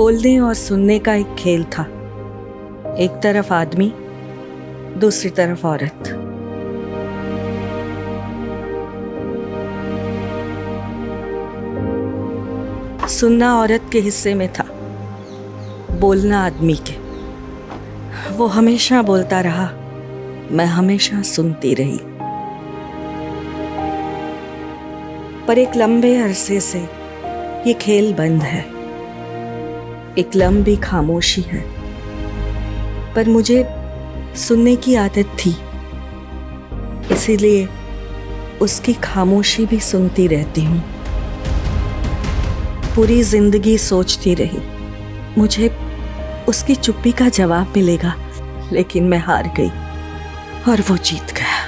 बोलने और सुनने का एक खेल था। एक तरफ आदमी, दूसरी तरफ औरत। सुनना औरत के हिस्से में था, बोलना आदमी के। वो हमेशा बोलता रहा, मैं हमेशा सुनती रही। पर एक लंबे अरसे से ये खेल बंद है। एक लंबी खामोशी है, पर मुझे सुनने की आदत थी, इसीलिए उसकी खामोशी भी सुनती रहती हूँ। पूरी जिंदगी सोचती रही मुझे उसकी चुप्पी का जवाब मिलेगा, लेकिन मैं हार गई और वो जीत गया।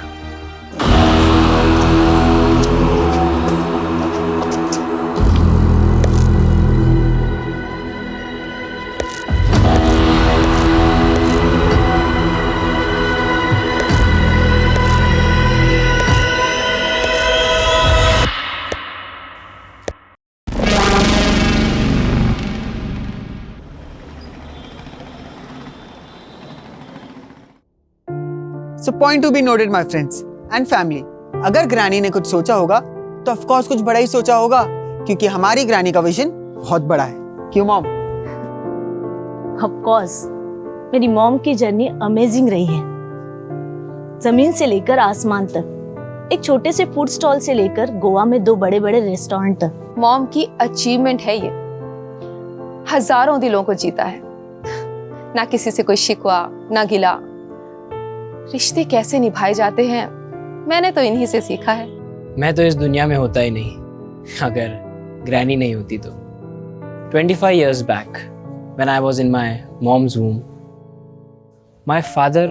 So point to be noted, my friends and family. अगर ग्रैनी ने कुछ सोचा होगा तो ऑफ कोर्स कुछ बड़ा ही सोचा होगा, क्योंकि हमारी ग्रैनी का विजन बहुत बड़ा है। क्यों मॉम? ऑफ कोर्स मेरी मॉम की जर्नी अमेजिंग रही है। जमीन से लेकर आसमान तक, एक छोटे से फूड स्टॉल से लेकर गोवा में 2 बड़े-बड़े रेस्टोरेंट तक। मॉम की अचीवमेंट है ये। हजारों दिलों को जीता है, ना किसी से कोई शिकवा ना गिला। रिश्ते कैसे निभाए जाते हैं मैंने तो इन्हीं से सीखा है। मैं तो इस दुनिया में होता ही नहीं अगर ग्रैनी नहीं होती तो। 25 years back when I was in my mom's womb, my father,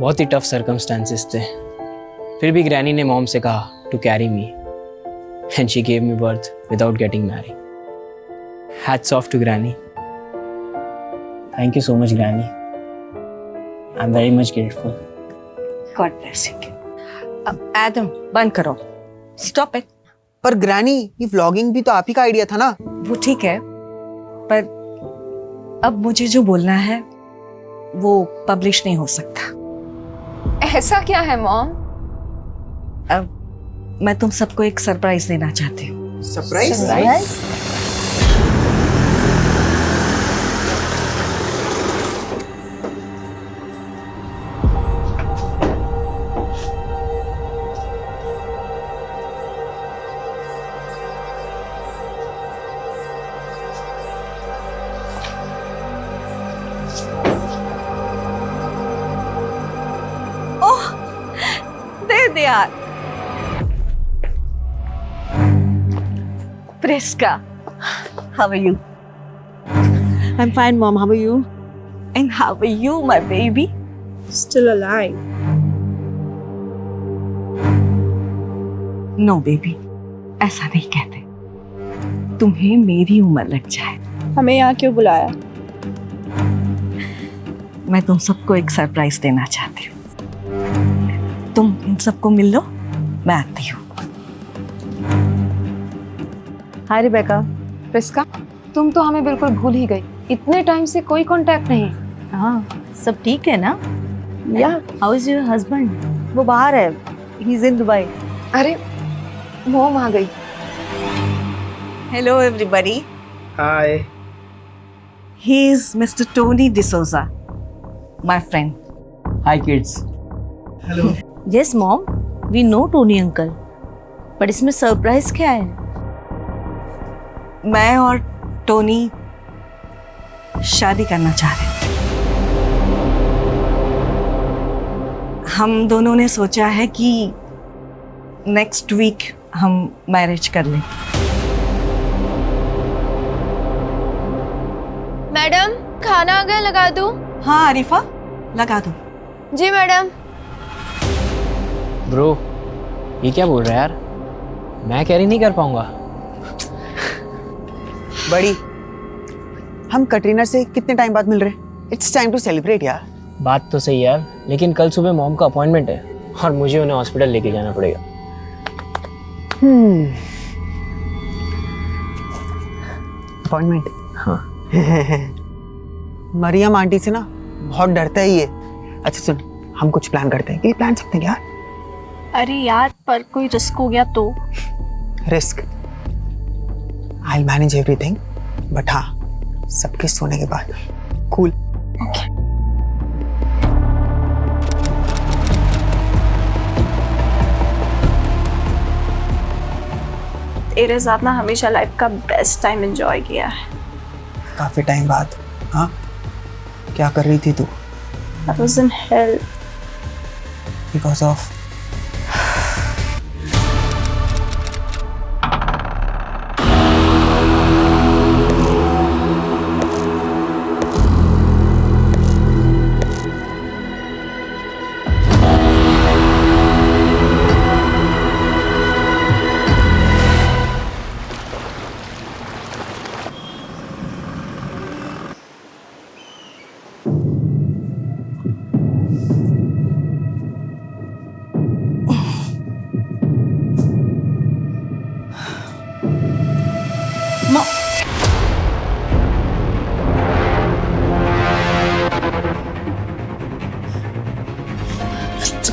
बहुत ही टफ सर्कमस्टांसेस थे, फिर भी ग्रैनी ने मॉम से कहा to carry me and she gave me birth without getting married. Hats off to Granny. Thank you so much, Granny. I'm very much grateful. God bless you. Adam, बंद करो। Stop it. पर granny, ये vlogging भी तो आप ही का idea था ना? वो ठीक है, पर अब मुझे जो बोलना है वो पब्लिश नहीं हो सकता। ऐसा क्या है मॉम? अब मैं तुम सबको एक सरप्राइज देना चाहती हूँ। सरप्राइज? दे यार। Priska, how are you? I'm fine, mom. How are you? And how are you, my baby? Still alive. No, baby, ऐसा नहीं कहते। तुम्हें मेरी उम्र लग जाए। हमें यहाँ क्यों बुलाया? मैं तुम सबको एक सरप्राइज देना चाहती हूँ। तुम इन सबको मिल लो, मैं आती हूँ। हाय रिबेका। प्रिस्का, तुम तो हमें बिल्कुल भूल ही गई। इतने टाइम से कोई कांटेक्ट नहीं। हाँ, सब ठीक है ना? या हाउ इज योर हस्बैंड? वो बाहर है, ही इज इन दुबई। अरे मॉम आ गई। Hello everybody. Hi. He is mister Tony D'Souza, my friend. Hi kids. Yes mom, we know Tony uncle, पर इसमें सरप्राइज क्या है? मैं और टोनी शादी करना चाह रहे हैं। हम दोनों ने सोचा है कि नेक्स्ट वीक हम मैरिज कर लें। मैडम, खाना आ गया, लगा दूं? हाँ आरिफा, लगा दो। जी मैडम। ब्रो, ये क्या बोल रहा है यार? मैं कैरी नहीं कर पाऊंगा। बड़ी, हम कटरीना से कितने टाइम बाद मिल रहे हैं? इट्स टाइम टू सेलिब्रेट यार। बात तो सही यार, लेकिन कल सुबह मॉम का अपॉइंटमेंट है और मुझे उन्हें हॉस्पिटल लेके जाना पड़ेगा। अपॉइंटमेंट? हाँ। मरियम आंटी से ना बहुत डरता है ये। अच्छा सुन, हम कुछ प्लान करते हैं। ये प्लान सकते हैं क्या? अरे यार, पर कोई रिस्क हो गया तो? Risk? I manage everything, but हाँ सबके सोने के बाद। कूल। ओके। तेरे साथ ना हमेशा लाइफ का बेस्ट टाइम एंजॉय किया है। काफी टाइम बाद। हाँ, क्या कर रही थी तू? I was in hell. Because of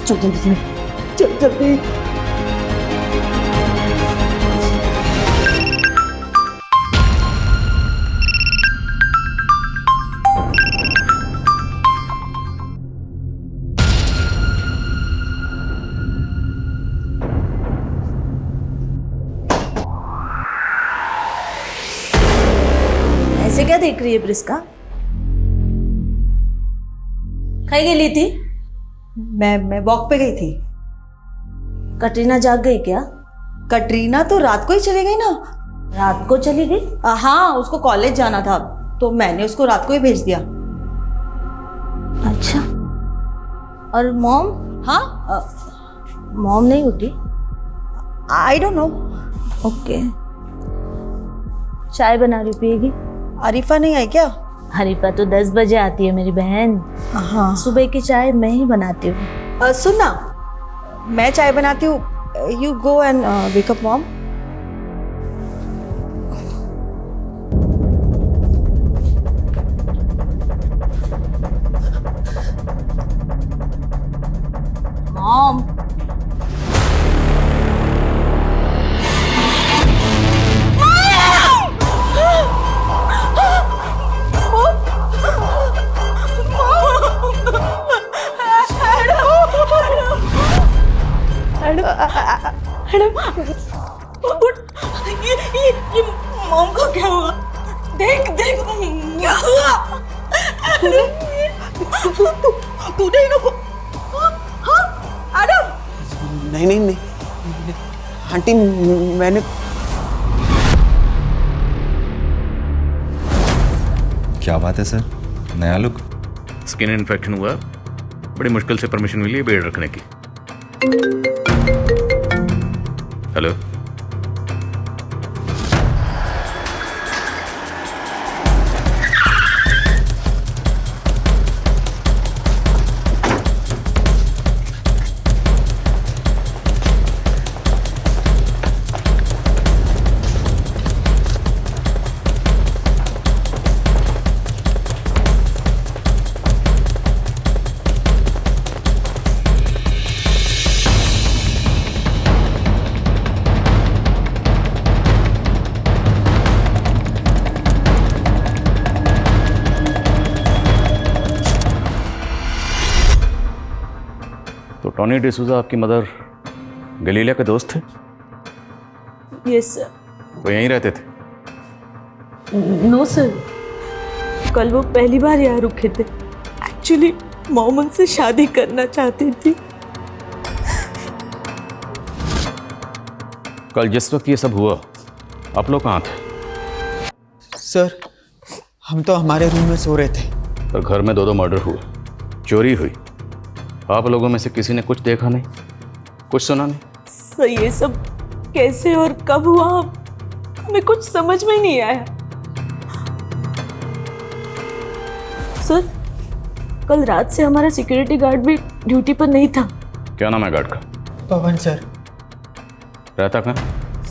चल जल्दी, चल जल्दी। ऐसे क्या देख रही है प्रिस्का? खाई गेली थी? मैं वॉक पे गई थी। कटरीना जाग गई क्या? कटरीना तो रात को ही चली गई ना। रात को चली गई? हाँ, उसको कॉलेज जाना था तो मैंने उसको रात को ही भेज दिया। अच्छा। और मॉम? हाँ, मॉम नहीं उठी? I don't know. ओके। चाय बना रही, पिएगी? अरीफा नहीं आई क्या? हरीफा तो 10 बजे आती है मेरी बहन। हाँ। सुबह की चाय मैं ही बनाती हूँ। सुन ना, मैं चाय बनाती हूँ, you go and wake up mom. Mom. ये मॉम को क्या हुआ? देख देख क्या हुआ? तूने इनको? हाँ एडम? नहीं नहीं नहीं आंटी, मैंने क्या बात है सर, नया लुक? स्किन इन्फेक्शन हुआ, बड़ी मुश्किल से परमिशन मिली है बेड रखने की। हेलो, तो टॉनी डिसूजा आपकी मदर गलीलिया के दोस्त थे? Yes sir. वो यहीं रहते थे? नो सर, कल वो पहली बार यहाँ रुके थे। एक्चुअली मॉम उनसे शादी करना चाहती थी। कल जिस वक्त ये सब हुआ आप लोग कहाँ थे? सर, हम तो हमारे रूम में सो रहे थे। और घर में 2 मर्डर हुए, चोरी हुई, आप लोगों में से किसी ने कुछ देखा नहीं, कुछ सुना नहीं? सर ये सब कैसे और कब हुआ हमें कुछ समझ में नहीं आया। सर कल रात से हमारा सिक्योरिटी गार्ड भी ड्यूटी पर नहीं था। क्या नाम है गार्ड का? पवन सर। रहता कहाँ?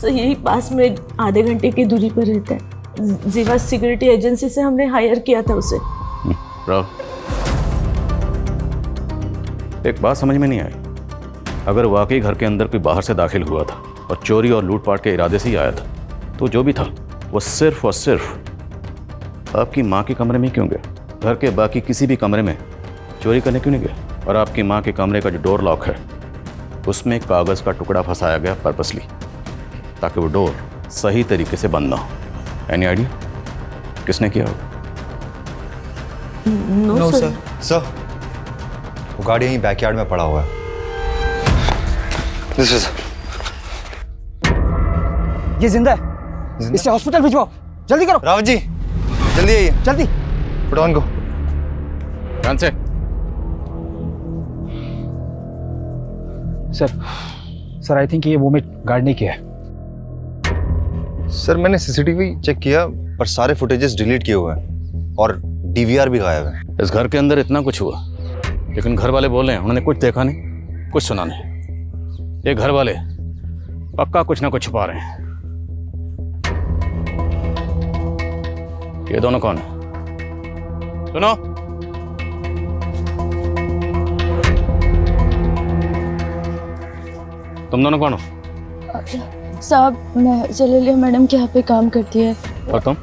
सर यही पास में आधे घंटे की दूरी पर रहता है। जीवा सिक्योरिटी एजेंसी से हमने हायर किया था उसे। राहुल, एक बात समझ में नहीं आई। अगर वाकई घर के अंदर कोई बाहर से दाखिल हुआ था और चोरी और लूटपाट के इरादे से ही आया था, तो जो भी था वो सिर्फ और सिर्फ आपकी माँ के कमरे में क्यों गया? घर के बाकी किसी भी कमरे में चोरी करने क्यों नहीं गया? और आपकी माँ के कमरे का जो डोर लॉक है उसमें कागज़ का टुकड़ा फंसाया गया पर्पसली, ताकि वो डोर सही तरीके से बंद ना हो। एनी आइडिया किसने किया होगा? No sir. सर, वो गाड़ी यहीं बैकयार्ड में पड़ा हुआ है। दिस इज ये जिंदा है, इसे हॉस्पिटल भिजवाओ, जल्दी करो। रावत जी, जल्दी आइए। जल्दी। पुट ऑन को। ध्यान से। सर आई थिंक ये वोमिट गार्ड ने किया है। सर, मैंने सीसीटीवी चेक किया पर सारे फुटेजेस डिलीट किए हुए हैं और डीवीआर भी गायब है। इस घर के अंदर इतना कुछ हुआ, लेकिन घर वाले बोल रहे हैं उन्होंने कुछ देखा नहीं, कुछ सुना नहीं। ये घर वाले पक्का कुछ ना कुछ छुपा रहे हैं। ये दोनों कौन है? सुनो, तुम दोनों कौन हो? साहब, मैं जलीलिया मैडम के यहाँ पे काम करती है। और तुम?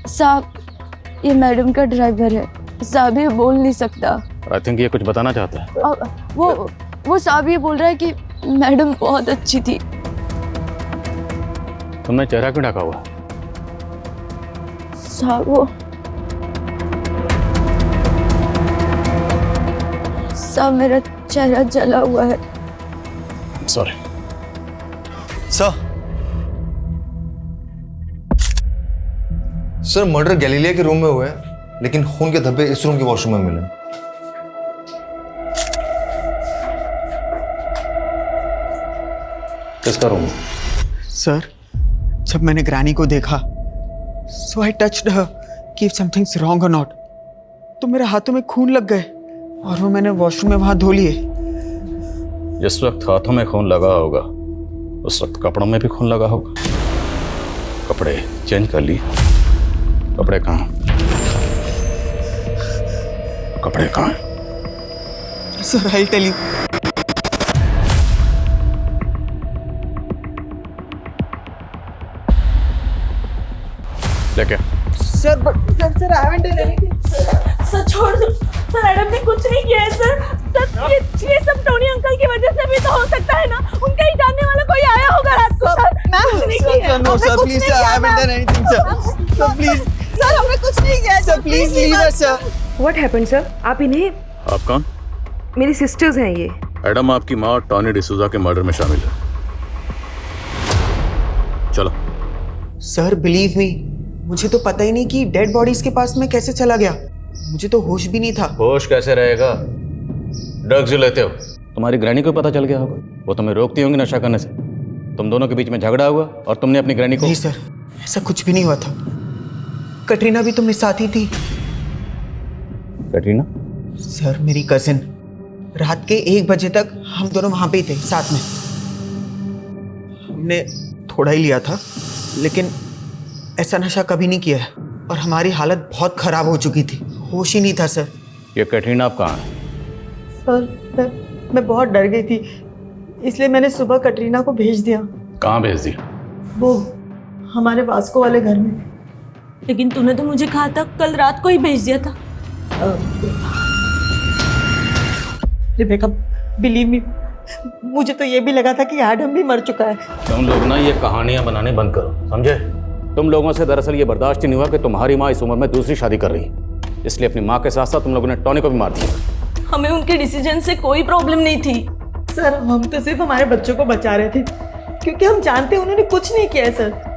साहब, ये मैडम का ड्राइवर है। साहब ये बोल नहीं सकता। आई थिंक ये कुछ बताना चाहता है। वो साहब ये बोल रहा है कि मैडम बहुत अच्छी थी। तुमने चेहरा क्यों ढका हुआ? साहब वो साहब मेरा चेहरा जला हुआ है। सॉरी सर, मर्डर गैलीलिया के रूम में हुआ है, लेकिन खून के धब्बे इस रूम के वॉशरूम में मिले। किसका रूम? सर, जब मैंने ग्रैनी को देखा, सो आई टच्ड हर कि इफ समथिंग्स रॉन्ग और नॉट, तो मेरे हाथों में खून लग गए और वो मैंने वॉशरूम में वहां धो लिए। जिस वक्त हाथों में खून लगा होगा उस वक्त कपड़ों में भी खून लगा होगा। कपड़े चेंज कर लिए? कपड़े कहाँ? कपड़े कहाँ? Sir, I tell you. लेके sir, I haven't done anything. Sir छोड़ दो सर, मैडम ने कुछ नहीं किया है सर। ये सब टोनी अंकल की वजह से भी तो हो सकता है ना। उनका ही जानने वाला कोई आया होगा रात को। सर कुछ नहीं किया। No sir, please sir, I haven't done anything sir. Sir please sir, हमने कुछ नहीं किया। Sir please leave us sir. What happened sir? आप इन्हें? आप कौन? मेरी सिस्टर्स हैं ये। एडम आपकी माँ टॉनी डिसूजा के मर्डर में शामिल है। चलो। सर बिलीव मी, मुझे तो पता ही नहीं कि डेड बॉडीज के पास में कैसे चला गया। मुझे तो होश भी नहीं था। होश कैसे रहेगा? ड्रग्स जो लेते हो। तुम्हारी ग्रैनी को पता चल गया होगा, वो तुम्हें रोकती होंगी नशा करने से। तुम दोनों के बीच में झगड़ा हुआ और तुमने अपनी ग्रैनी को। नहीं सर, ऐसा कुछ भी नहीं हुआ था। कटरीना भी तुमने साथ ही थी। कटरीना? सर मेरी कजिन, रात के 1 बजे तक हम दोनों वहां पे ही थे साथ में। हमने थोड़ा ही लिया था, लेकिन ऐसा नशा कभी नहीं किया है और हमारी हालत बहुत खराब हो चुकी थी। होश ही नहीं था सर। ये कटरीना आप कहाँ है? सर मैं बहुत डर गई थी, इसलिए मैंने सुबह कटरीना को भेज दिया। कहाँ भेज दिया? वो हमारे वास्को वाले घर में। लेकिन तूने तो मुझे कहा था कल रात को ही भेज दिया था। रिबेका, बिलीव मी, मुझे तो ये भी लगा था कि एडम भी मर चुका है। तुम लोग ना ये कहानियां बनाने बंद करो, समझे? तुम लोगों से दरअसल ये बर्दाश्त ही नहीं हुआ कि तुम्हारी माँ इस उम्र में दूसरी शादी कर रही है, इसलिए अपनी माँ के साथ साथ तुम लोगों ने टॉनी को भी मार दिया। हमें उनके डिसीजन से कोई प्रॉब्लम नहीं थी सर। हम तो सिर्फ हमारे बच्चों को बचा रहे थे, क्योंकि हम जानते हैं उन्होंने कुछ नहीं किया है सर।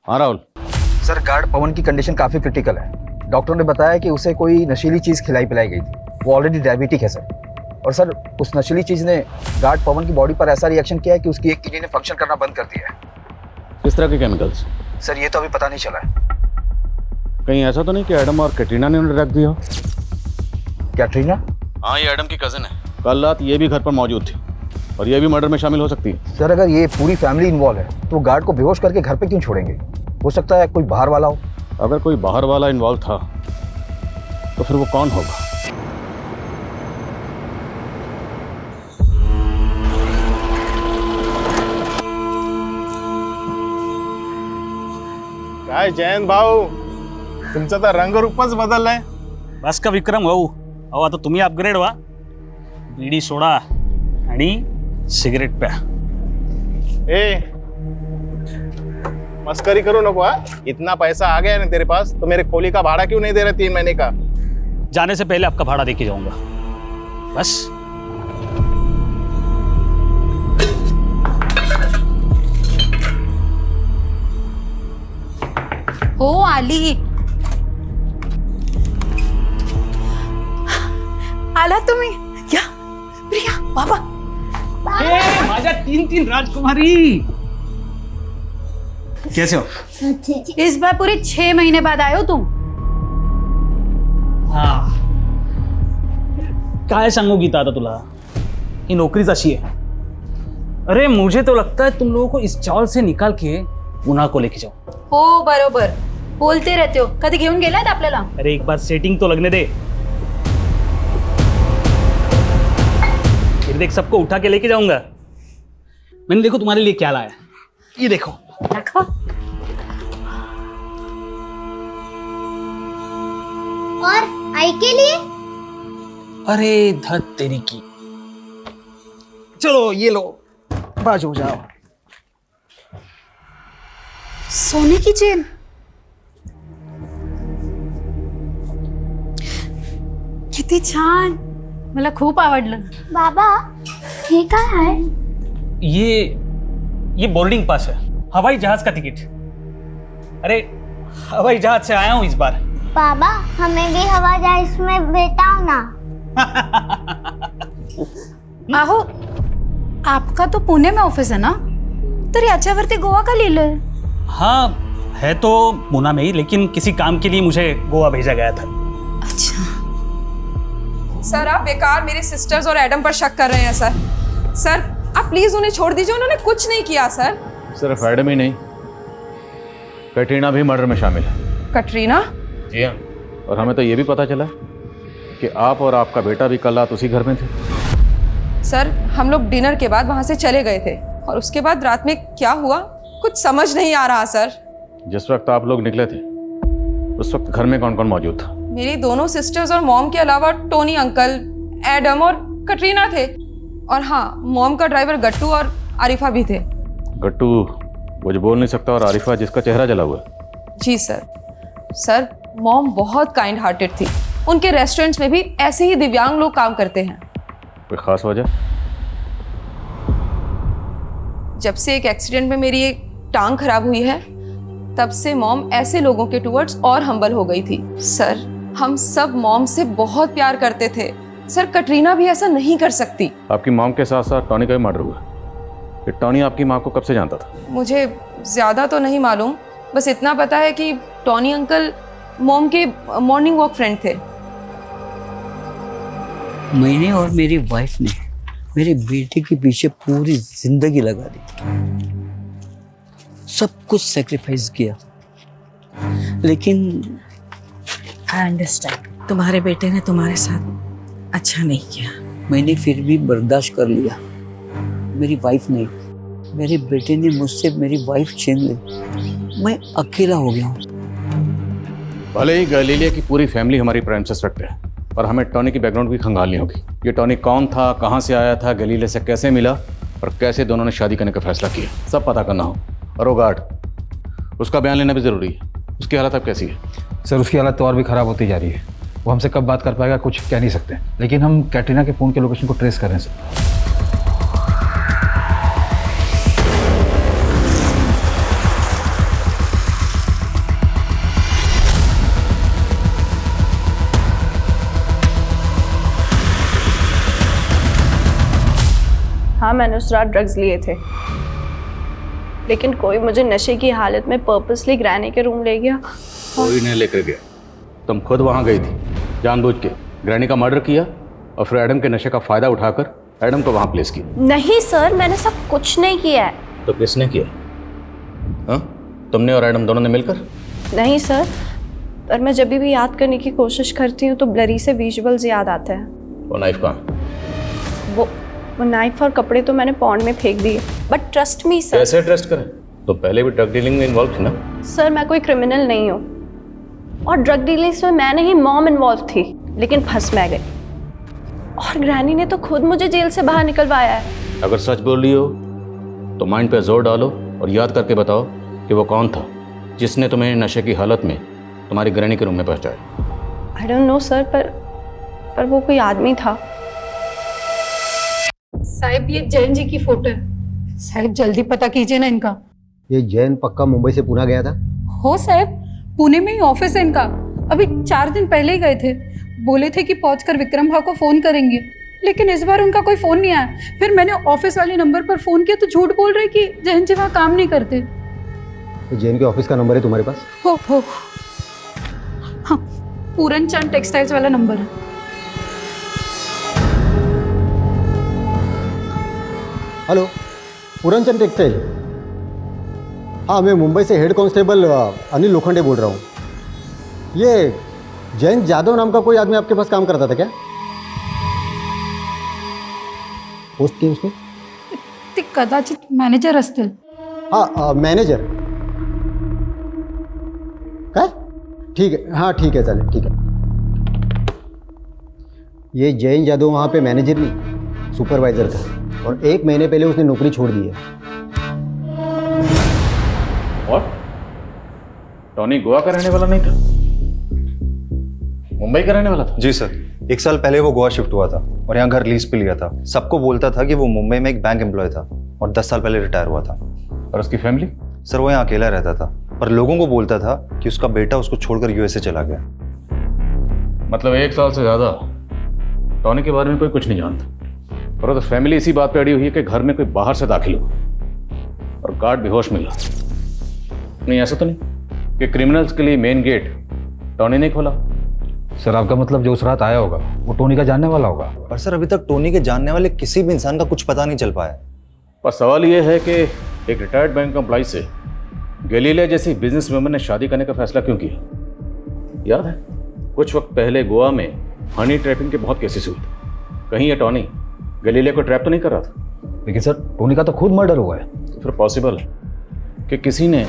हाँ राहुल। सर, गार्ड पवन की कंडीशन काफ़ी क्रिटिकल है। डॉक्टर ने बताया कि उसे कोई नशीली चीज़ खिलाई पिलाई गई थी। वो ऑलरेडी डायबिटिक है सर, और सर उस नशीली चीज ने गार्ड पवन की बॉडी पर ऐसा रिएक्शन किया है कि उसकी एक किडनी ने फंक्शन करना बंद कर दिया है। किस तरह के केमिकल्स? सर ये तो अभी पता नहीं चला है। कहीं ऐसा तो नहीं कि एडम और कैटरीना ने उन्हें रख दिया? कैटरीना? हाँ, ये एडम की कजिन है। कल रात ये भी घर पर मौजूद थी और ये भी मर्डर में शामिल हो सकती है। सर अगर ये पूरी फैमिली इन्वॉल्व है तो गार्ड को बेहोश करके घर पे क्यों छोड़ेंगे? हो सकता है कोई बाहर वाला हो। अगर कोई बाहर वाला इन्वॉल्व था तो फिर वो कौन होगा? काय जयंत भाऊ, तुमचा तर रंगरूपच बदललाय. बस का विक्रम भाऊ, अहो आता तुम्ही अपग्रेड व्हा. बीडी सोडा आणि सिगरेट प्या. ए मस्करी करो नको. इतना पैसा आ गया ना तेरे पास तो मेरे खोली का भाड़ा क्यों नहीं दे रहे 3 महीने का? जाने से पहले आपका भाड़ा देके जाऊंगा. बस. हो आली. आला तुम्ही. या प्रिया बाबा. माझ्या 3 राजकुमारी. कैसे हो? इस बार पूरे 6 महीने बाद आए हो तुम. हाँ. काय सांगू गीता आता तुला, ही नौकरीच अशी आहे. अरे मुझे तो लगता है तुम लोगों को इस चावल से निकाल के उन्हा को लेके जाओ. हो बरोबर बोलते रहते हो. कधी घेऊन गेलात आपल्याला? अरे एक बार सेटिंग तो लगने दे. फिर देख, सबको उठा के लेके जाऊंगा. मैंने देखो तुम्हारे लिए क्या लाया. ये देखो. रखो. और आई के लिए? अरे धत तेरी की. चलो ये लो, बाजू जाओ. सोने की चेन. किती छान. मला खूप आवडलं. बाबा हे काय आहे? ये बोर्डिंग पास है, हवाई जहाज का टिकट. अरे हवाई जहाज से आया हूं इस बार. बाबा हमें भी हवाई जहाज में बैठाओ ना. आहो आपका तो पुणे में ऑफिस है ना, तर याच्यावरती गोवा का लिहिलंय? हाँ है तो पुणे में ही, लेकिन किसी काम के लिए मुझे गोवा भेजा गया था. अच्छा. सर आप बेकार मेरे सिस्टर्स और एडम पर शक कर रहे हैं सर. सर आप प्लीज उन्हें छोड़ दीजिए, उन्होंने कुछ नहीं किया सर. सिर्फ एडम ही नहीं, कैटरीना भी मर्डर में शामिल है. कटरीना? जी हाँ. और हमें तो ये भी पता चला कि आप और आपका बेटा भी कल रात उसी घर में थे. सर हम लोग डिनर के बाद वहां से चले गए थे और उसके बाद रात में क्या हुआ कुछ समझ नहीं आ रहा सर. जिस वक्त आप लोग निकले थे उस वक्त घर में कौन कौन मौजूद था? मेरी दोनों सिस्टर्स और मॉम के अलावा टोनी अंकल, एडम और कटरीना थे. और हाँ, मॉम का ड्राइवर गट्टू और आरिफा भी थे. गट्टू वो जो बोल नहीं सकता, और आरिफा जिसका चेहरा जला हुआ है. जी सर. सर मॉम बहुत काइंड हार्टेड थी. उनके रेस्टोरेंट्स में भी ऐसे ही दिव्यांग लोग काम करते हैं. कोई खास वजह? जब से एक एक्सीडेंट में मेरी एक टांग खराब हुई है तब से मॉम ऐसे लोगों के टुवर्ड्स और हम्बल हो गई थी. सर हम सब मॉम से बहुत प्यार करते थे. सर कटरीना भी ऐसा नहीं कर सकती. आपकी मॉम के साथ साथ टॉनी का भी मर्डर हुआ. ये टॉनी आपकी माँ को कब से जानता था? मुझे ज़्यादा तो नहीं मालूम, बस इतना पता है कि टॉनी अंकल मॉम के मॉर्निंग वॉक फ्रेंड थे. मैंने और मेरी वाइफ ने मेरे बेटे के पीछे पूरी जिंदगी लगा दी. सब कुछ सेक्रीफाइस किया, लेकिन आई अंडरस्टैंड. तुम्हारे बेटे ने तुम्हारे साथ अच्छा नहीं किया. मैंने फिर भी बर्दाश्त कर लिया. मेरी वाइफ नहीं, मेरे बेटे ने मुझसे मेरी वाइफ छीन ली. मैं अकेला हो गया हूँ. भले ही गैलीलिया की पूरी फैमिली हमारी प्राइम सस्पेक्ट है, पर हमें टॉनी की बैकग्राउंड भी खंगालनी होगी. ये टॉनी कौन था, कहाँ से आया था, गैलीलिया से कैसे मिला और कैसे दोनों ने शादी करने का फैसला किया, सब पता करना हो. और वो गार्ड, उसका बयान लेना भी ज़रूरी है. उसकी हालत अब कैसी है? सर उसकी हालत तो और भी ख़राब होती जा रही है. वो हमसे कब बात कर पाएगा कुछ कह नहीं सकते, लेकिन हम कैटरीना के फ़ोन के लोकेशन को ट्रेस कर रहे हैं सर. हाँ, मैंने उस रात ड्रग्स लिए थे, लेकिन कोई मुझे नशे की हालत में पर्पसली ग्रैनी के रूम ले गया। कोई नहीं लेकर गया, तुम खुद वहाँ गई थी जानबूझ के। ग्रैनी का मर्डर किया और फिर एडम के नशे का फ़ायदा उठाकर एडम को वहाँ प्लेस किया। नहीं सर, मैंने सब कुछ नहीं किया है। तो किसने किया? हाँ, तुमने और एडम दोनों ने मिलकर? नहीं सर, पर मैं जब भी याद करने की कोशिश करती हूँ तो ब्लरी से विजुअल्स याद आते हैं। वो नाइफ कहाँ? वो नाइफ और कपड़े तो मैंने पॉन्ड में फेंक दिए। But trust me sir. कैसे ट्रस्ट करें? तो पहले भी ड्रग डीलिंग में इन्वॉल्व थी ना? सर मैं कोई क्रिमिनल नहीं हूँ, और ड्रग डीलिंग्स में मैं नहीं, मॉम इन्वॉल्व थी, लेकिन फंस मैं गई। और ग्रैनी ने तो खुद मुझे जेल से बाहर निकलवाया है। अगर सच बोल रही हो तो माइंड पे जोर डालो और याद करके बताओ कि वो कौन था जिसने तुम्हें नशे की हालत में तुम्हारी ग्रैनी के रूम में पहुंचाया। आई डोंट नो सर, पर वो कोई आदमी था। साहिब ये जैन जी की फोटो है, साहिब जल्दी पता कीजिए ना इनका। ये जैन पक्का मुंबई से पुणे गया था? हो साहिब, पुणे में ही ऑफिस है इनका। अभी 4 दिन पहले ही गए थे, बोले थे कि पहुंचकर विक्रम भाव को फोन करेंगे, लेकिन इस बार उनका कोई फोन नहीं आया। फिर मैंने ऑफिस वाले नंबर पर फोन किया तो झूठ बोल रहे कि जैन जी वहाँ काम नहीं करते। तो जैन के ऑफिस का नंबर है तुम्हारे पास? हो हाँ, पूरन चंद टेक्सटाइल्स वाला नंबर है। Hello, Puran Chand textile. हाँ, मैं मुंबई से हेड कांस्टेबल अनिल लोखंडे बोल रहा हूँ। ये जयंत जादव नाम का कोई आदमी आपके पास काम करता था क्या? पोस्ट की उसने? ते कदाचित मॅनेजर असतील। हाँ, मॅनेजर काय? ठीक है, हाँ ठीक है, चालेल, ठीक है। ये जयंत जादव वहाँ पे मैनेजर नहीं, सुपरवाइजर था, और 1 महीने पहले उसने नौकरी छोड़ दी है। और टॉनी गोवा का रहने वाला नहीं था, मुंबई का रहने वाला था? जी सर, 1 साल पहले वो गोवा शिफ्ट हुआ था और यहाँ घर लीज पे लिया था। सबको बोलता था कि वो मुंबई में एक बैंक एम्प्लॉय था और 10 साल पहले रिटायर हुआ था। और उसकी फैमिली? सर वो यहाँ अकेला रहता था, पर लोगों को बोलता था कि उसका बेटा उसको छोड़कर यूएसए चला गया। मतलब 1 साल से ज्यादा टॉनी के बारे में कोई कुछ नहीं जानता, और तो फैमिली इसी बात पे अड़ी हुई है कि घर में कोई बाहर से दाखिल हुआ और गार्ड बेहोश मिला। नहीं, ऐसा तो नहीं कि क्रिमिनल्स के लिए मेन गेट टॉनी ने खोला? सर आपका मतलब जो उस रात आया होगा वो टोनी का जानने वाला होगा? पर सर अभी तक टोनी के जानने वाले किसी भी इंसान का कुछ पता नहीं चल पाया। पर सवाल ये है कि एक रिटायर्ड बैंक एम्प्लॉय से गैलीलिया जैसी बिजनेस वुमन ने शादी करने का फैसला क्यों किया? याद है कुछ वक्त पहले गोवा में हनी ट्रैपिंग के बहुत केसेस हुए थे। कहीं ये टॉनी गैलीलिया को ट्रैप तो नहीं कर रहा था? लेकिन सर टोनी का तो खुद मर्डर हुआ है। तो फिर पॉसिबल है कि किसी ने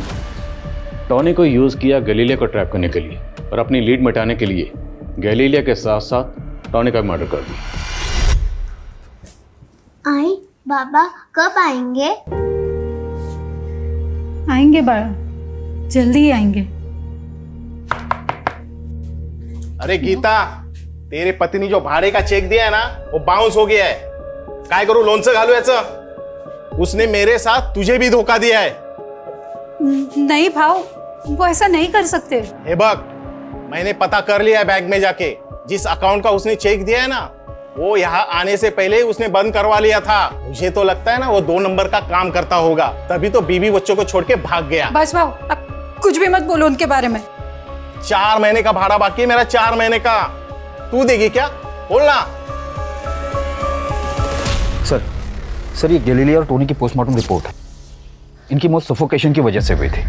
टॉनी को यूज़ किया गैलीलिया को ट्रैप करने के लिए, और अपनी लीड मिटाने के लिए गैलीलिया के साथ साथ टॉनी का मर्डर कर दिया। आई बाबा कब आएंगे? आएंगे बाबा, जल्दी ही आएंगे। अरे गीता, तेरे पति ने जो भाड़े का चेक दिया है ना वो बाउंस हो गया है। काय करू, लोणचं घालू याचं? उसने मेरे साथ तुझे भी धोखा दिया है। नहीं भाव, वो ऐसा नहीं कर सकते। हे बघ, मैंने पता कर लिया है बैंक में जाके, जिस अकाउंट का उसने चेक दिया है ना वो यहाँ आने से पहले ही उसने बंद करवा लिया था। मुझे तो लगता है ना वो 2 नंबर का काम करता होगा, तभी तो बीवी बच्चों को छोड़ के भाग गया। बस भाव, अब कुछ भी मत बोलो उनके बारे में। 4 महीने का भाड़ा बाकी है मेरा, 4 महीने का। तू देगी क्या? बोलना। सर ये गैलीलिया और टोनी की पोस्टमार्टम रिपोर्ट है। इनकी मौत सफोकेशन की वजह से हुई थी।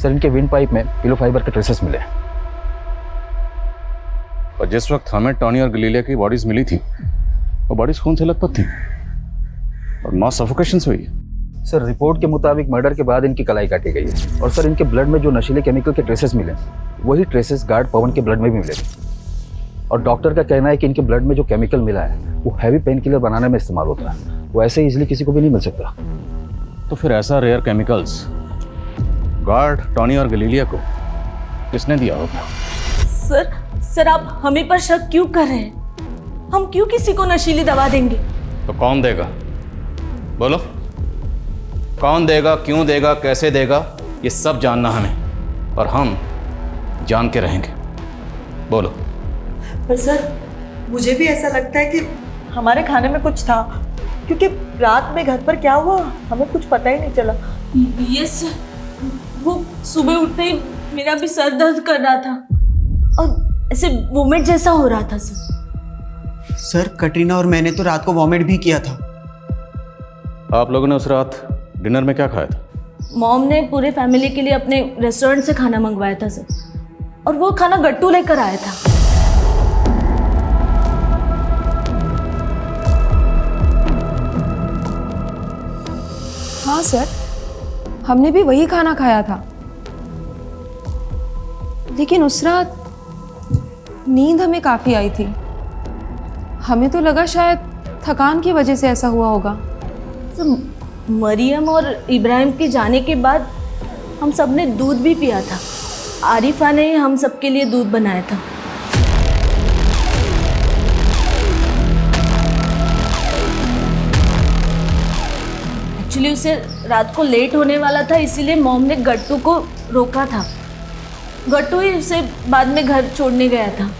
सर इनके विंड पाइप में पिलो फाइबर के ट्रेसेस मिले। और जिस वक्त हमें टॉनी और गैलीलिया की बॉडीज मिली थी वो बॉडीज खून से लथपथ थी और मौत सफोकेशन से हुई है। सर रिपोर्ट के मुताबिक मर्डर के बाद इनकी कलाई काटी गई है। और सर इनके ब्लड में जो नशीले केमिकल के ट्रेसेस मिले वही ट्रेसेस गार्ड पवन के ब्लड में भी मिले। और डॉक्टर का कहना है कि इनके ब्लड में जो केमिकल मिला है वो हैवी पेन किलर बनाने में इस्तेमाल होता है, वो ऐसे इजीली किसी को भी नहीं मिल सकता। तो फिर ऐसा रेयर केमिकल्स गार्ड टॉनी और गैलीलिया को किसने दिया होगा? सर आप हमें पर शक क्यों कर रहे हैं? हम क्यों किसी को नशीली दवा देंगे? तो कौन देगा? बोलो, कौन देगा, क्यों देगा, कैसे देगा, ये सब जानना हमें, और हम जान के रहेंगे। बोलो। पर सर मुझे भी ऐसा लगता है कि हमारे खाने में कुछ था, क्योंकि रात में घर पर क्या हुआ हमें कुछ पता ही नहीं चला। यस, वो सुबह उठते ही मेरा भी सर दर्द कर रहा था और ऐसे वोमिट जैसा हो रहा था सर। सर कटरीना और मैंने तो रात को वॉमिट भी किया था। आप लोगों ने उस रात डिनर में क्या खाया था? मॉम ने पूरे फैमिली के लिए अपने रेस्टोरेंट से खाना मंगवाया था सर, और वो खाना गट्टू लेकर आया था। हाँ सर, हमने भी वही खाना खाया था, लेकिन उस रात नींद हमें काफ़ी आई थी। हमें तो लगा शायद थकान की वजह से ऐसा हुआ होगा। मरियम और इब्राहिम के जाने के बाद हम सब ने दूध भी पिया था। आरिफा ने हम सबके लिए दूध बनाया था। एक्चुअली उसे रात को लेट होने वाला था, इसीलिए मॉम ने गट्टू को रोका था। गट्टू ही उसे बाद में घर छोड़ने गया था।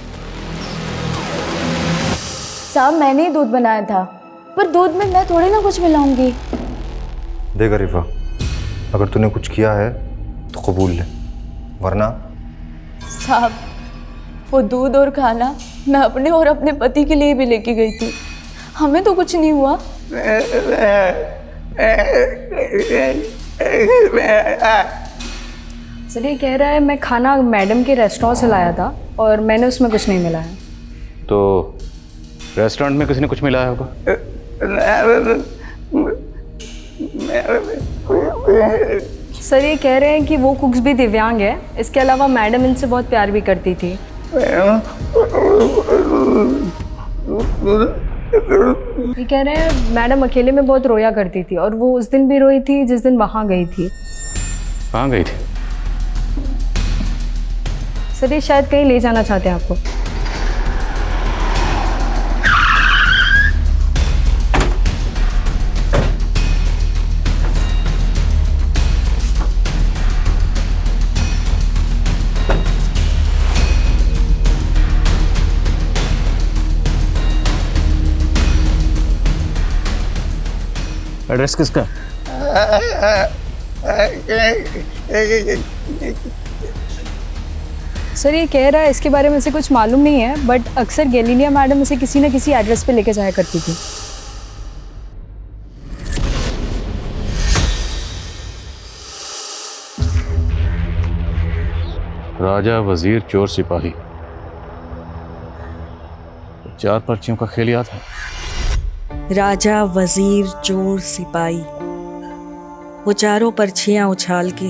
साहब मैंने ही दूध बनाया था, पर दूध में मैं थोड़ी ना कुछ मिलाऊंगी। देख अरीफा, अगर तूने कुछ किया है तो कबूल ले, वरना। साहब वो दूध और खाना मैं अपने और अपने पति के लिए भी लेके गई थी, हमें तो कुछ नहीं हुआ। सर ये कह रहा है मैं खाना मैडम के रेस्टोरेंट से लाया था और मैंने उसमें कुछ नहीं मिलाया। तो रेस्टोरेंट में किसी ने कुछ मिलाया होगा। सर ये कह रहे हैं कि वो कुक्स भी दिव्यांग है, इसके अलावा मैडम इनसे बहुत प्यार भी करती थी। ये कह रहे हैं मैडम अकेले में बहुत रोया करती थी, और वो उस दिन भी रोई थी जिस दिन वहाँ गई थी। कहाँ गई थी? सर ये शायद कहीं ले जाना चाहते हैं आपको। एड्रेस किसका? सर ये कह रहा है इसके बारे में से कुछ मालूम नहीं है, बट अक्सर गैलीलिया मैडम इसे किसी न किसी एड्रेस पे लेके जाया करती थी। राजा, वजीर, चोर, सिपाही, 4 पर्चियों का खेल याद है? राजा, वजीर, चोर, सिपाही, वो चारों पर्चियां उछाल के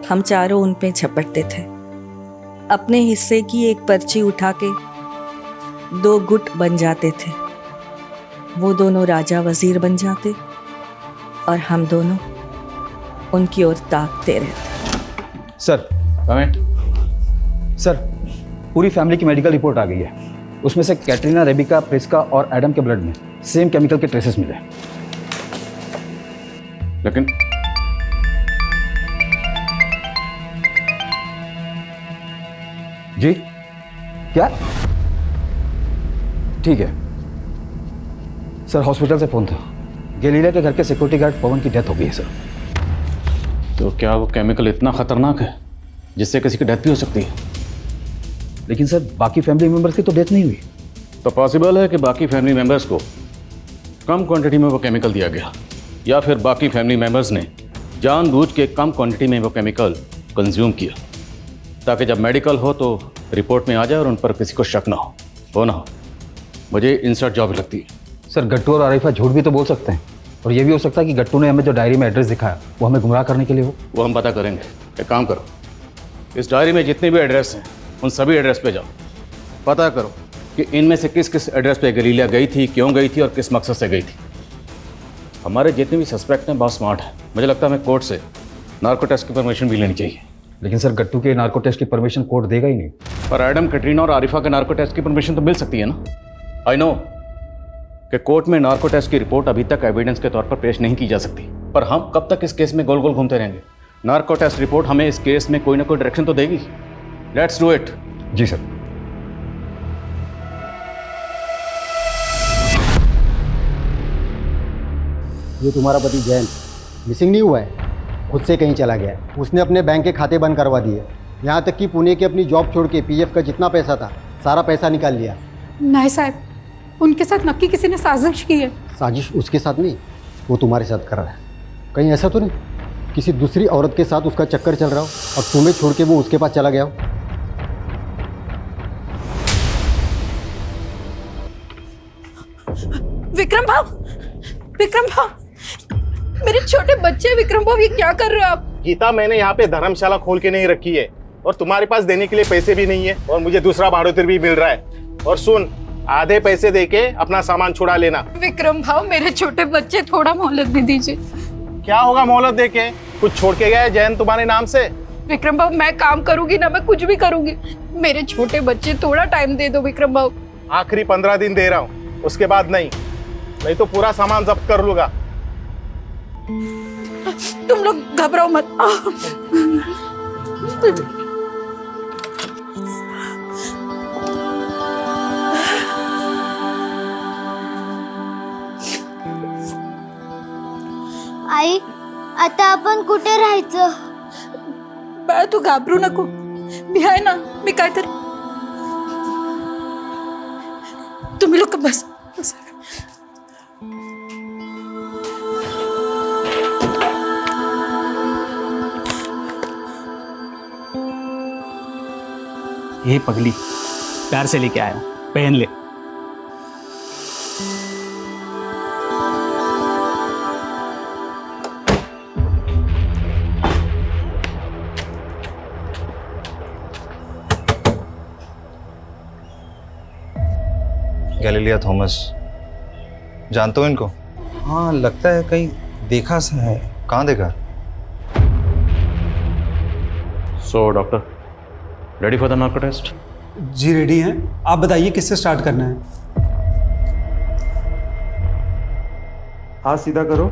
हम चारों उन पे झपटते थे। अपने हिस्से की एक पर्ची उठा के 2 गुट बन जाते थे। वो दोनों राजा वजीर बन जाते और हम दोनों उनकी ओर ताकते रहते। सर सर, पूरी फैमिली की मेडिकल रिपोर्ट आ गई है। उसमें से कैटरीना, रेबिका, प्रिस्का और एडम के ब्लड में सेम केमिकल के ट्रेसेस मिले। लेकिन जी क्या? ठीक है सर, हॉस्पिटल से फोन था। गैलीलिया के घर के सिक्योरिटी गार्ड पवन की डेथ हो गई है सर। तो क्या वो केमिकल इतना खतरनाक है जिससे किसी की डेथ भी हो सकती है? लेकिन सर बाकी फैमिली मेंबर्स की तो डेथ नहीं हुई। तो पॉसिबल है कि बाकी फैमिली मेंबर्स को कम क्वांटिटी में वो केमिकल दिया गया, या फिर बाकी फैमिली मेंबर्स ने जानबूझ के कम क्वांटिटी में वो केमिकल कंज्यूम किया, ताकि जब मेडिकल हो तो रिपोर्ट में आ जाए और उन पर किसी को शक ना हो ना हो। मुझे इंसर्ट जॉब लगती है। सर गट्टू और आरिफा झूठ भी तो बोल सकते हैं, और ये भी हो सकता है कि गट्टू ने हमें जो डायरी में एड्रेस दिखाया वो हमें गुमराह करने के लिए हो। वो हम पता करेंगे। एक काम करो, इस डायरी में जितने भी एड्रेस हैं उन सभी एड्रेस पे जाओ, पता करो कि इनमें से किस किस एड्रेस पे गैलीलिया गई थी, क्यों गई थी और किस मकसद से गई थी। हमारे जितने भी सस्पेक्ट हैं बहुत स्मार्ट हैं। मुझे लगता है हमें कोर्ट से नार्को टेस्ट की परमिशन भी लेनी चाहिए। लेकिन सर गट्टू के नार्को टेस्ट की परमिशन कोर्ट देगा ही नहीं। पर एडम, कैटरीना और आरिफा के नार्को टेस्ट की परमिशन तो मिल सकती है ना। आई नो कि कोर्ट में नार्को टेस्ट की रिपोर्ट अभी तक एविडेंस के तौर पर पेश नहीं की जा सकती, पर हम कब तक इस केस में गोल गोल घूमते रहेंगे? नार्को टेस्ट रिपोर्ट हमें इस केस में कोई ना कोई डायरेक्शन तो देगी। Let's do it. जी सर। ये तुम्हारा पति जयंत मिसिंग नहीं हुआ है, खुद से कहीं चला गया है। उसने अपने बैंक के खाते बंद करवा दिए, यहाँ तक कि पुणे की अपनी जॉब छोड़ के पीएफ का जितना पैसा था सारा पैसा निकाल लिया। नहीं साहब, उनके साथ नक्की किसी ने साजिश की है। साजिश उसके साथ नहीं, वो तुम्हारे साथ कर रहा है। कहीं ऐसा तो नहीं किसी दूसरी औरत के साथ उसका चक्कर चल रहा हो और तुम्हें छोड़ के वो उसके पास चला गया हो? विक्रम भाव, विक्रम भाव, मेरे छोटे बच्चे विक्रम भाव, ये क्या कर रहे हो आप? गीता, मैंने यहाँ पे धर्मशाला खोल के नहीं रखी है और तुम्हारे पास देने के लिए पैसे भी नहीं है और मुझे दूसरा भाड़ोतर भी मिल रहा है। और सुन, आधे पैसे देके अपना सामान छुड़ा लेना। विक्रम भाव, मेरे छोटे बच्चे, थोड़ा मोहलत दे दीजिए। क्या होगा मोहलत देके? कुछ छोड़ के गया है जैन तुम्हारे नाम से? विक्रम भाव, मैं काम करूंगी ना, मैं कुछ भी करूंगी। मेरे छोटे बच्चे, थोड़ा टाइम दे दो विक्रम भाव। आखिरी 15 दिन दे रहा हूँ, उसके बाद नहीं तो पूरा सामान जब्त कर लूंगा। तुम लोग घबराओ मत। आई, आता आपण कुठे राहायचं? बाळा, तू घाबरू नको, मी आहे ना, मी काय तर। तुम्ही लोक बस। ये पगली प्यार से लेके आया, पहन ले। गैलीलिया थॉमस, जानते हो इनको? हाँ, लगता है कहीं देखा सा है। कहाँ देखा? So doctor, ready for the narco test? जी रेडी हैं। आप बताइए किससे स्टार्ट करना है? हाथ सीधा करो।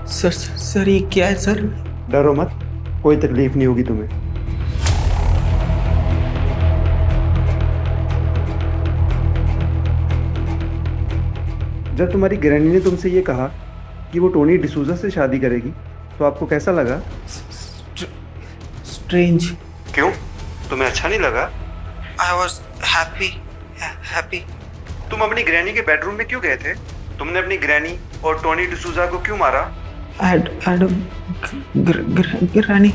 सर ये क्या है सर? डरो मत, कोई तकलीफ नहीं होगी तुम्हें। जब तुम्हारी ग्रैनी ने तुमसे ये कहा कि वो टोनी डिसूजा से शादी करेगी तो आपको कैसा लगा? स्ट्रेंज। क्यों? तुम्हें अच्छा नहीं लगा? I was happy. तुम अपनी ग्रैनी के बेडरूम में क्यों गए थे? तुमने अपनी ग्रैनी और टोनी डिसूजा को क्यों मारा? ग्रैनी।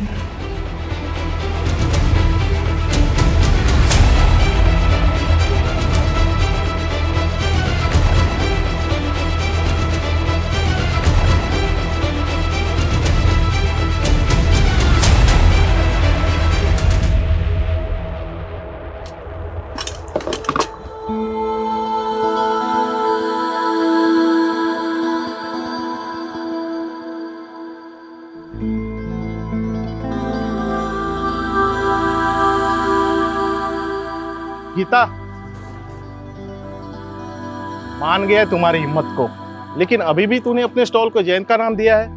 गीता, मान गया तुम्हारी हिम्मत को, लेकिन अभी भी तूने अपने स्टॉल को जैन का नाम दिया है।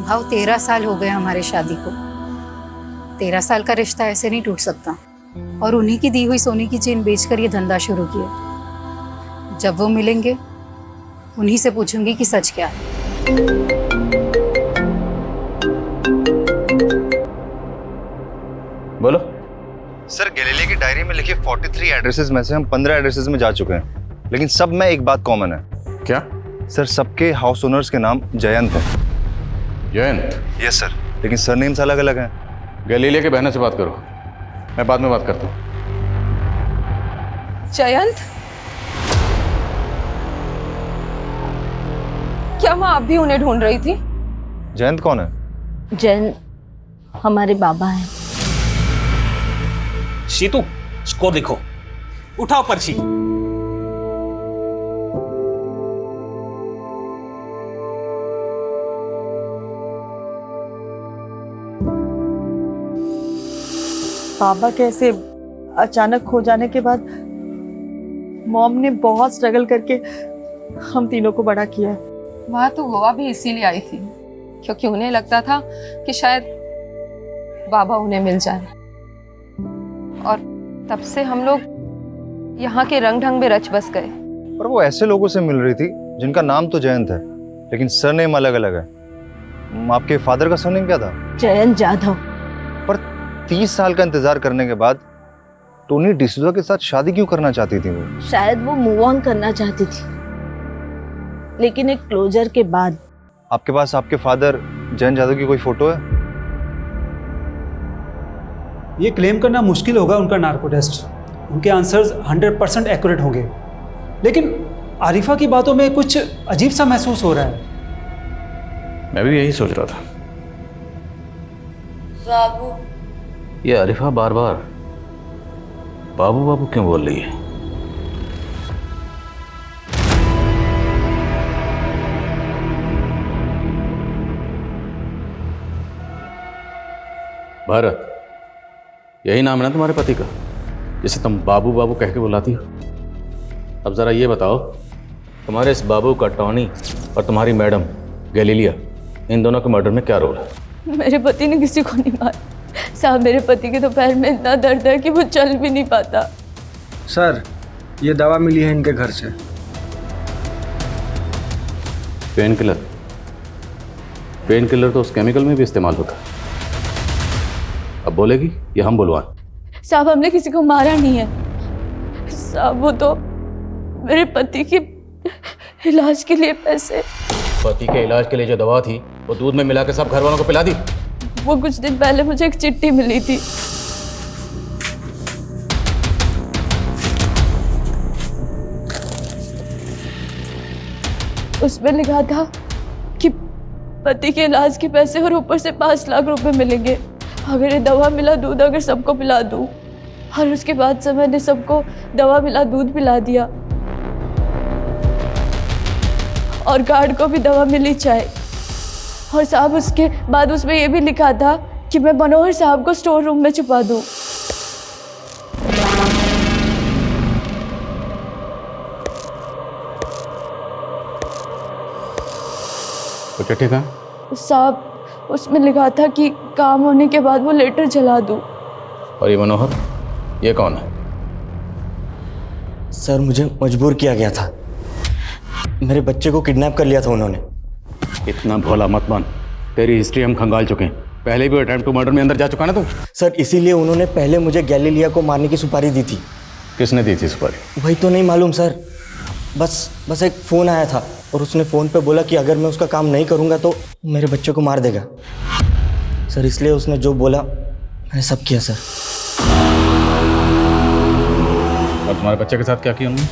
भाव 13 साल हो गए हमारे शादी को। 13 साल का रिश्ता ऐसे नहीं टूट सकता। और उन्हीं की दी हुई सोने की चेन बेचकर ये धंधा शुरू किया। जब वो मिलेंगे उन्हीं से पूछूंगी कि सच क्या है। बोलो। सर, गैलीलिया की डायरी में लिखे 43 एड्रेसेस में से हम 15 एड्रेसेस में जा चुके हैं, लेकिन सब में एक बात कॉमन है। क्या? सर, सबके हाउस ओनर्स के नाम जयंत है। जयंत? यस सर, लेकिन सरनेम्स अलग अलग हैं। गैलीलिया के बहनों से बात करो, मैं बाद में बात करता हूँ। जयंत, क्या माँ आप भी उन्हें ढूंढ रही थी? जयंत कौन है? जयंत हमारे बाबा हैं। शीतू, स्कोर लिखो, उठाओ पर्ची। पापा कैसे अचानक खो जाने के बाद मॉम ने बहुत स्ट्रगल करके हम तीनों को बड़ा किया है। वहाँ तो गोवा भी इसीलिए आई थी क्योंकि उन्हें लगता था कि शायद बाबा उन्हें मिल जाए। और तब से हम लोग यहाँ के रंग ढंग में रच बस गए। पर वो ऐसे लोगों से मिल रही थी जिनका नाम तो जयंत है, लेकिन सरनेम अलग अलग है। आपके फादर का सरनेम क्या था? जयंत जाधव। पर 30 साल का इंतजार करने के बाद टोनी डिसूजा के साथ शादी क्यों करना चाहती थी वो? शायद वो मूव ऑन करना चाहती थी, लेकिन एक क्लोजर के बाद। आपके पास आपके फादर जयंत जाधव की कोई फोटो है? ये क्लेम करना मुश्किल होगा उनका नार्को टेस्ट, उनके आंसर्स 100% एक्यूरेट होंगे, लेकिन आरिफा की बातों में कुछ अजीब सा महसूस हो रहा है। मैं भी यही सोच रहा था। बाबू। ये आरिफा बार बार बाबू बाबू क्यों बोल रही है? भारत, यही नाम है ना तुम्हारे पति का, जिसे तुम बाबू बाबू कह के बुलाती हो? अब जरा ये बताओ, तुम्हारे इस बाबू का टॉनी और तुम्हारी मैडम गैलीलिया, इन दोनों के मर्डर में क्या रोल है? मेरे पति ने किसी को नहीं मारा साहब। मेरे पति के तो पैर में इतना दर्द है कि वो चल भी नहीं पाता। सर, ये दवा मिली है इनके घर से। Pain killer? पेन किलर तो उस केमिकल में भी इस्तेमाल होता है। अब बोलेगी या हम बुलवाएं? साहब, हमने किसी को मारा नहीं है साहब। वो तो मेरे पति के इलाज के लिए पैसे। पति के इलाज के लिए जो दवा थी वो दूध में मिला के सब घर वालों को पिला दी? वो कुछ दिन पहले मुझे एक चिट्ठी मिली थी। उसमें लिखा था कि पति के इलाज के पैसे और ऊपर से 5 लाख रुपए मिलेंगे अगर ये दवा मिला दूध अगर सबको पिला दूं। और उसके बाद से मैंने सबको दवा मिला दूध पिला दिया, और गार्ड को भी दवा मिली चाय। और साहब, उसके बाद उसमें ये भी लिखा था कि मैं मनोहर साहब को स्टोर रूम में छुपा दूं। तो चिट्ठी कहाँ? साहब, उसमें लिखा था कि काम होने के बाद वो लेटर जला दूं। और ये मनोहर, ये कौन है? सर, मुझे मजबूर किया गया था। मेरे बच्चे को किडनैप कर लिया था उन्होंने। इतना भोला मत बन, तेरी हिस्ट्री हम खंगाल चुके हैं। पहले भी अटेम्प्ट टू मर्डर में अंदर जा चुका ना तू? सर, इसीलिए उन्होंने पहले मुझे गैलीलिया को मारने की सुपारी दी थी। किसने दी थी सुपारी? वही तो नहीं मालूम सर। बस एक फ़ोन आया था और उसने फ़ोन पे बोला कि अगर मैं उसका काम नहीं करूँगा तो मेरे बच्चे को मार देगा। सर, इसलिए उसने जो बोला मैंने सब किया सर। और तुम्हारे बच्चे के साथ क्या किया उन्होंने?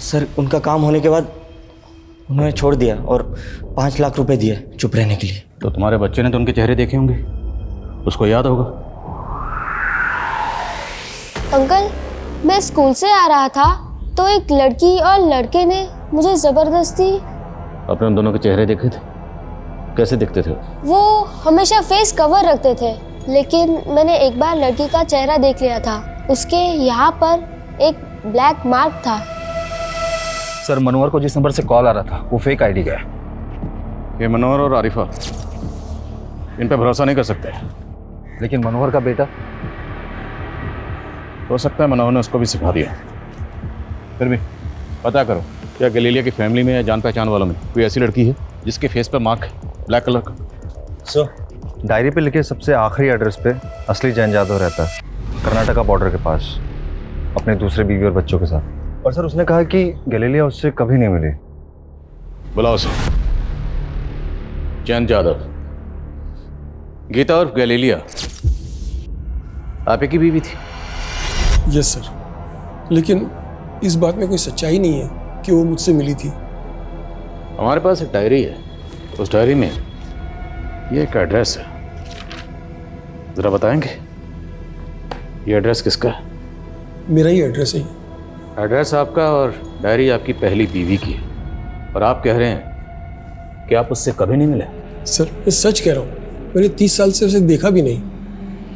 सर, उनका काम होने के बाद उन्होंने छोड़ दिया और 5 लाख रुपए दिए चुप रहने के लिए। तो तुम्हारे बच्चे ने तो उनके चेहरे देखे होंगे, उसको याद होगा। अंकल, मैं स्कूल से आ रहा था तो एक लड़की और लड़के ने मुझे जबरदस्ती। अपने उन दोनों के चेहरे देखे थे? कैसे दिखते थे? वो हमेशा फेस कवर रखते थे, लेकिन मैंने एक बार लड़की का चेहरा देख लिया था। उसके यहाँ पर एक ब्लैक मार्क था। सर, मनोहर को जिस नंबर से कॉल आ रहा था वो फेक आईडी का है। ये मनोहर और आरिफा, इन पे भरोसा नहीं कर सकते। लेकिन मनोहर का बेटा? हो सकता है मनोहर ने उसको भी सिखा दिया। फिर भी पता करो, क्या गैलीलिया की फैमिली में या जान पहचान वालों में कोई ऐसी लड़की है जिसके फेस पर मार्क है ब्लैक कलर का? सर, डायरी पे लिखे सबसे आखिरी एड्रेस पे असली जयंत जाधव रहता है, कर्नाटका बॉर्डर के पास, अपने दूसरे बीवी और बच्चों के साथ। और सर, उसने कहा कि गैलीलिया उससे कभी नहीं मिली। बुलाओ उसे। जयंत जाधव, गीता और गैलीलिया आप ही की बीवी थी? यस सर, लेकिन इस बात में कोई सच्चाई नहीं है कि वो मुझसे मिली थी। हमारे पास एक डायरी है, उस डायरी में ये एक एड्रेस है, जरा बताएंगे ये एड्रेस किसका है? मेरा ही एड्रेस है। एड्रेस आपका और डायरी आपकी पहली बीवी की है, और आप कह रहे हैं कि आप उससे कभी नहीं मिले? सर, मैं सच कह रहा हूँ, मैंने 30 साल से उसे देखा भी नहीं,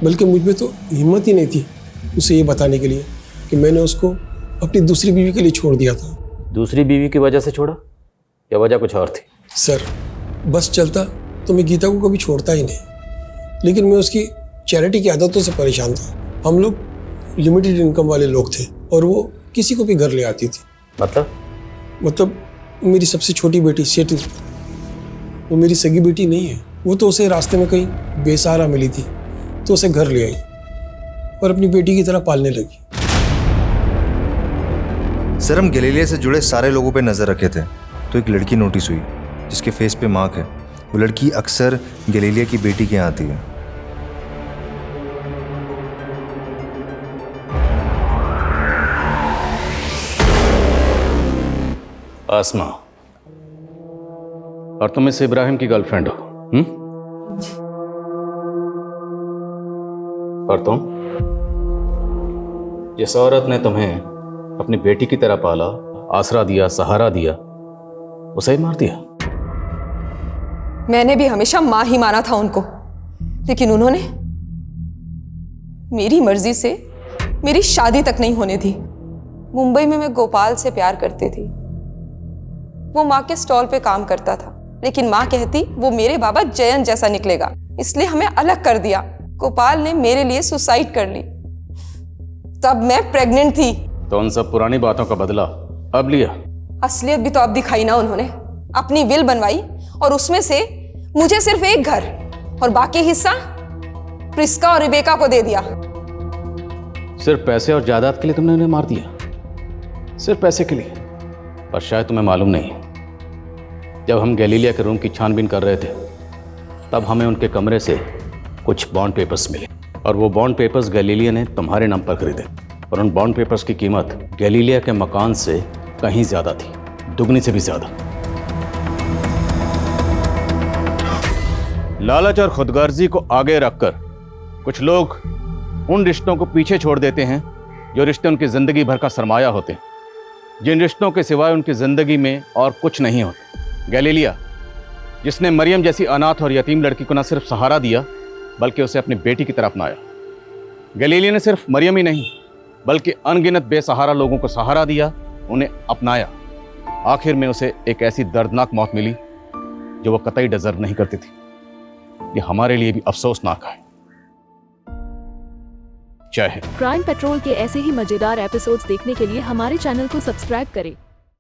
बल्कि मुझ में तो हिम्मत ही नहीं थी उसे ये बताने के लिए कि मैंने उसको अपनी दूसरी बीवी के लिए छोड़ दिया था। दूसरी बीवी की वजह से छोड़ा या वजह कुछ और थी? सर, बस चलता तो मैं गीता को कभी छोड़ता ही नहीं, लेकिन मैं उसकी चैरिटी की आदतों से परेशान था। हम लोग लिमिटेड इनकम वाले लोग थे और वो किसी को भी घर ले आती थी। मतलब मेरी सबसे छोटी बेटी सेतु, वो मेरी सगी बेटी नहीं है। वो तो उसे रास्ते में कहीं बेसहारा मिली थी तो उसे घर ले आई और अपनी बेटी की तरह पालने लगी। सर, हम गैलीलिया से जुड़े सारे लोगों पे नज़र रखे थे तो एक लड़की नोटिस हुई जिसके फेस पे मार्क है। वो लड़की अक्सर गैलीलिया की बेटी के यहाँ आती है। आसमा, और तुम इस इब्राहिम की गर्लफ्रेंड हो? और तुम, जिस औरत ने तुम्हें अपनी बेटी की तरह पाला, आसरा दिया, सहारा दिया, उसे ही मार दिया? मैंने भी हमेशा मां ही माना था उनको, लेकिन उन्होंने मेरी मर्जी से मेरी शादी तक नहीं होने दी। मुंबई में मैं गोपाल से प्यार करती थी। वो माँ के स्टॉल पे काम करता था, लेकिन माँ कहती वो मेरे बाबा जयंत जैसा निकलेगा, इसलिए हमें अलग कर दिया। गोपाल ने मेरे लिए सुसाइड कर ली। तब मैं प्रेग्नेंट थी। तो उन सब पुरानी बातों का बदला अब लिया? असलियत भी तो अब दिखाई ना उन्होंने। अपनी विल बनवाई और उसमें से मुझे सिर्फ एक घर और बाकी हिस्सा प्रिस्का और रिबेका को दे दिया। सिर्फ पैसे और जायदाद के लिए तुमने उन्हें मार दिया? सिर्फ पैसे के लिए? पर शायद तुम्हें मालूम नहीं, जब हम गैलीलिया के रूम की छानबीन कर रहे थे तब हमें उनके कमरे से कुछ बॉन्ड पेपर्स मिले, और वो बॉन्ड पेपर्स गैलीलिया ने तुम्हारे नाम पर खरीदे, और उन बॉन्ड पेपर्स की कीमत गैलीलिया के मकान से कहीं ज्यादा थी, दुगनी से भी ज्यादा। लालच और खुदगर्जी को आगे रखकर कुछ लोग उन रिश्तों को पीछे छोड़ देते हैं जो रिश्ते उनकी जिंदगी भर का सरमाया होते हैं, जिन रिश्तों के सिवाय उनकी जिंदगी में और कुछ नहीं होता। गैलीलिया, जिसने मरियम जैसी अनाथ और यतीम लड़की को न सिर्फ सहारा दिया बल्कि उसे अपनी बेटी की तरह अपनाया। गैलीलिया ने सिर्फ मरियम ही नहीं बल्कि अनगिनत बेसहारा लोगों को सहारा दिया, उन्हें अपनाया। आखिर में उसे एक ऐसी दर्दनाक मौत मिली जो वो कतई डिजर्व नहीं करती थी। ये हमारे लिए भी अफसोसनाक है। जय हिंद। क्राइम पेट्रोल के ऐसे ही मजेदार एपिसोड्स देखने के लिए हमारे चैनल को सब्सक्राइब करें